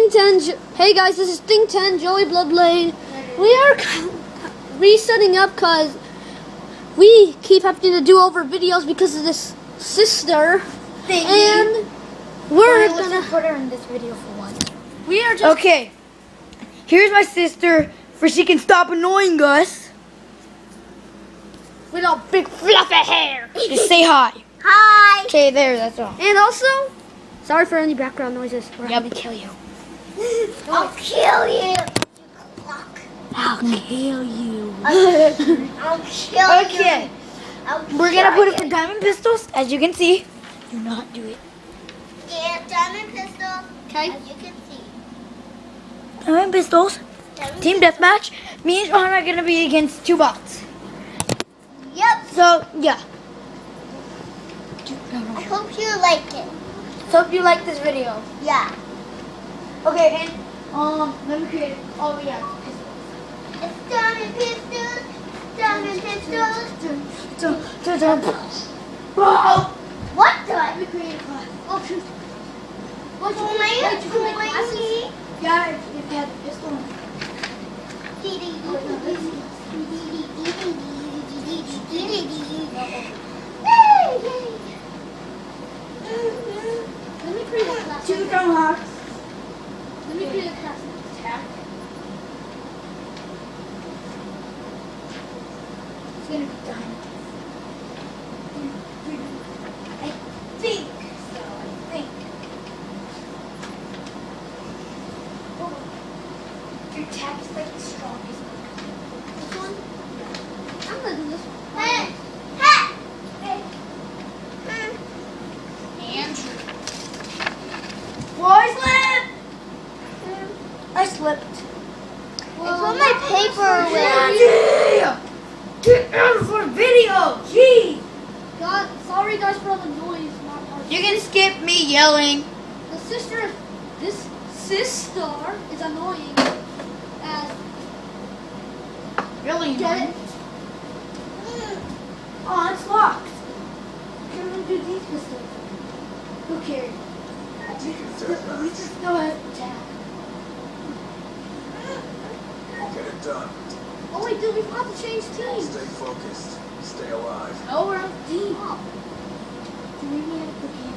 Thing 10. Hey guys, this is Thing 10, Joey BloodBlade. We are resetting up because we keep having to do over videos because of this sister. And we're gonna put her in this video for once. We are just okay. Here's my sister, for she can stop annoying us. with our big fluffy hair. Just say hi. Hi. Okay, there. That's all. And also, sorry for any background noises. We're Yep. gonna kill you. I'll kill you, you clock. I'll kill you. I'll kill you. Okay. I'll We're gonna kill put it for you. diamond pistols, as you can see. Do not do it. Yeah, diamond pistol. Okay. As you can see. Diamond pistols. Diamond Team pistol. deathmatch. Me and Sean are gonna be against two bots. Yep. So yeah. I hope you like it. So hope you like this video. Yeah. Okay, and let me create it. Oh yeah. It's diamond pistols. Diamond pistols. Whoa! What the? Let me create a class. Oh shoot. Why you can make classes? Yeah, if you had the pistol. Let me create a class. Two tomahawks. Let me create a class. Attack. It's gonna be done. I think so. I think. Oh. Your attack is like the strongest. This one? I'm gonna do this one. Hey. Hey. Andrew. Whoa, I slipped! I slipped. It's on my paper with. Yeah! Get out of our video! Jeez! God, sorry guys for all the noise. Not our You can skip me yelling. The sister, this sister is annoying as Really get it. Oh, it's locked. Can we do these pistols? Who cares? We just go ahead and attack. Get it done. Oh wait, dude, we've got to change teams. Stay focused. Stay alive. Oh, we're on team up. Do we need to put him?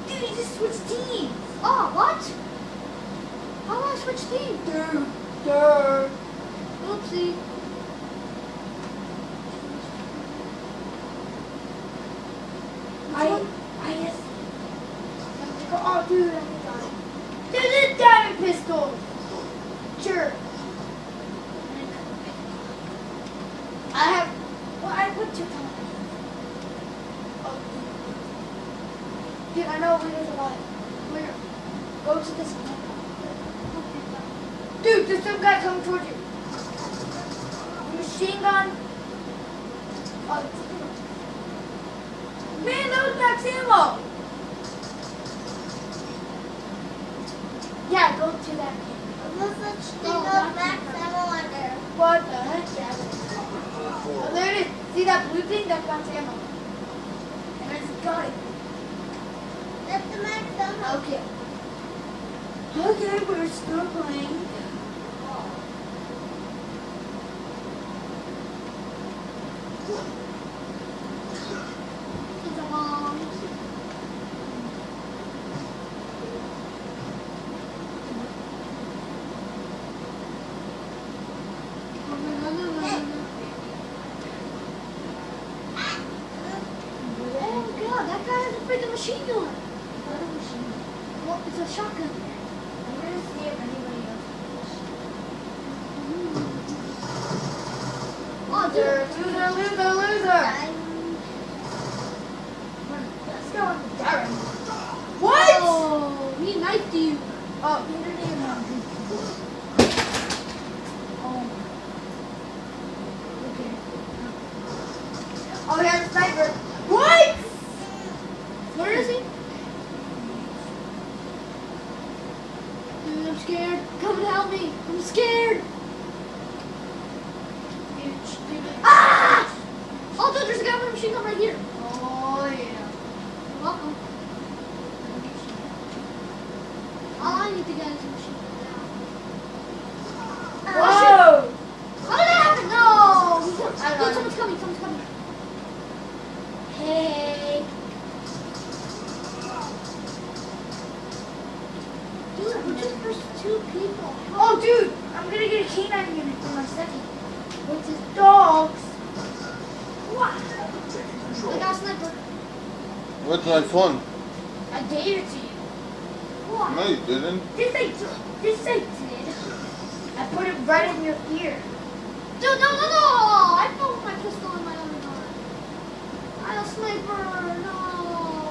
Dude, you just switched teams. Oh, what? How do I switch teams? Durr. Oopsie. I just. Oh, dude, I'm dying. Dude, this diamond pistol. Sure. I have. Well, I put two times. Oh. Dude, I know there's a lot. Where? Go to this one. Dude, there's some guy coming towards you. Machine gun. Oh, man, that was max ammo. Yeah, go to that. There's such thing Oh, as that's max not ammo under. What the heck? Yeah. Move Oh, forward. there it is. See that blue thing? That's max ammo. And I just got it. That's the max ammo. Okay. Okay, we're still playing. It's a bomb. Oh god, that guy has a freaking machine gun. What a machine. Well, it's a shotgun. I'm gonna see if anybody else. Oh, Loser, dude. loser. Let's go with Darren. What? Oh, he knifed you. Oh, you didn't even know. Oh. Okay. Oh, he has a sniper. What? Where is he? Dude, I'm scared. Come and help me. I'm scared. Ah! Oh, dude, there's a guy with a machine gun right here. Oh, yeah. You're welcome. I need to get into machine gun now. Whoa! How did that happen? No! I Dude, someone's coming, someone's coming. Hey. Dude, we're just first two people. Oh, dude, I'm gonna get a canine unit for my second, which is dogs. What? Taking I control. got a sniper. Where's my phone? I gave it to you. What? No, you didn't. This I did. I put it right in your ear. Dude, no! I found my pistol in my other gun. I have a sniper. No!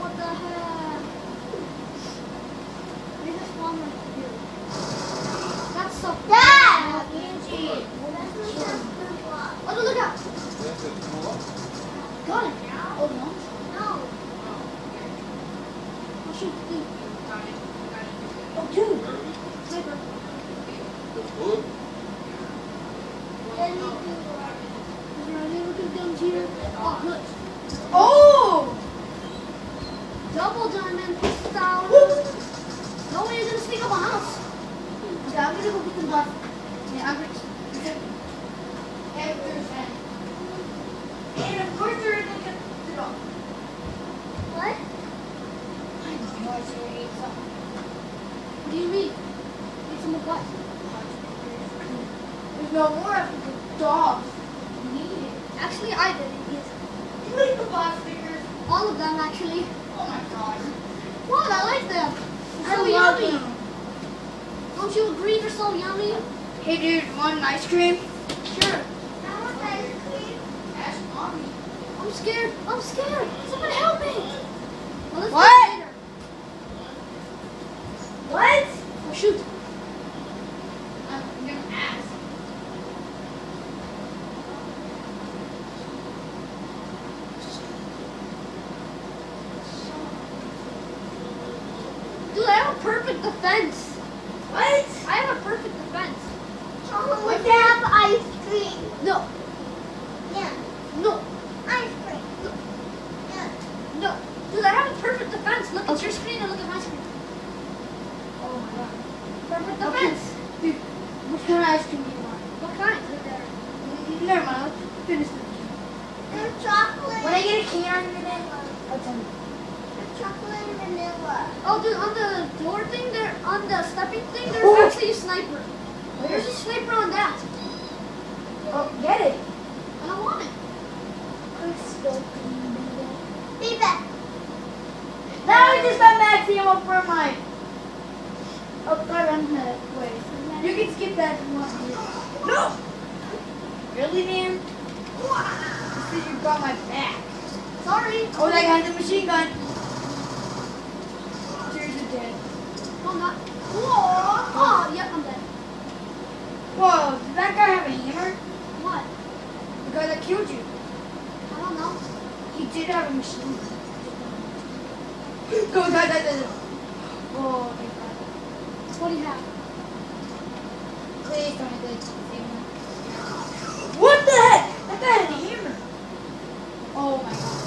What the heck? They just spawned right here. That's so Dad! Angie. Oh, dude, look out! Got it. Oh, no. No. Oh, shoot, dude. Oh, dude. Sniper. Good. Then you do Is there any other good guns here? Oh, good. Oh! Double diamond pistol. No way you're gonna sneak up on us. Okay, I'm gonna go get the buff. Yeah, I'm gonna. And of course there is like a dog. what? I know I should have ate something. What do you mean? Need some more guys. There's no more of the dogs. Need it. Actually, I did it. Yes. You like the box stickers? All of them, actually. Oh my god. What? I like them. They're so I love yummy. them. Don't you agree they're so yummy? Hey dude, want an ice cream? Sure. I want ice cream. Ask mommy. I'm scared. I'm scared. Someone help me. Well, let's What? do it later. What? Oh, shoot. I'm gonna ask. Dude, I have a perfect defense. What? I have a perfect defense. Oh, we have ice cream. No. Yeah. No. Ice cream. Yeah. No. Dude, I have a perfect defense. Look at your screen and look at my screen. Oh my god. Perfect Okay. defense. Dude, what kind of ice cream do you want? What kind? Right there. Never mind, let's finish this. There's chocolate. When I get a canine unit, I'll tell you. There's chocolate and vanilla. Oh, dude, on the door thing there, on the stepping thing, there's actually a sniper. There's a sniper on that. Oh, get it. I don't want it. Be back. Now I just got max ammo for my. Oh, God, I'm gonna wait. You can skip that if you want to. No! Really, man? You said you got my back. Sorry. Oh, I got the machine gun. Cheers, you're dead. No, I'm not. Whoa. Oh, yep, I'm dead. Whoa, did that guy have a hammer? What? The guy that killed you. I don't know. He did have a machine gun. Go, guys. Oh, my God. What do you have? Please don't have the hammer. What the heck? That guy had a hammer. Oh, my God.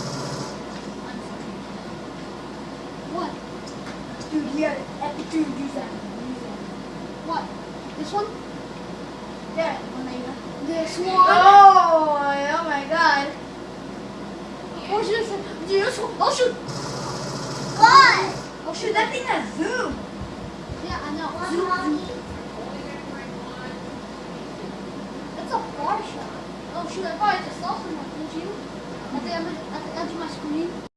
I'm sorry. What? Dude, he had an epic dude. Use that. What? This one? Yeah, one that you got. This one? Oh my God. Oh, shoot. This one. Oh, shoot. What? Oh shoot, that thing has zoom. Yeah, I know. What, Zoom, Mommy? zoom. That's a far shot. Oh, shoot. I probably just saw someone, didn't you? At the edge of my screen.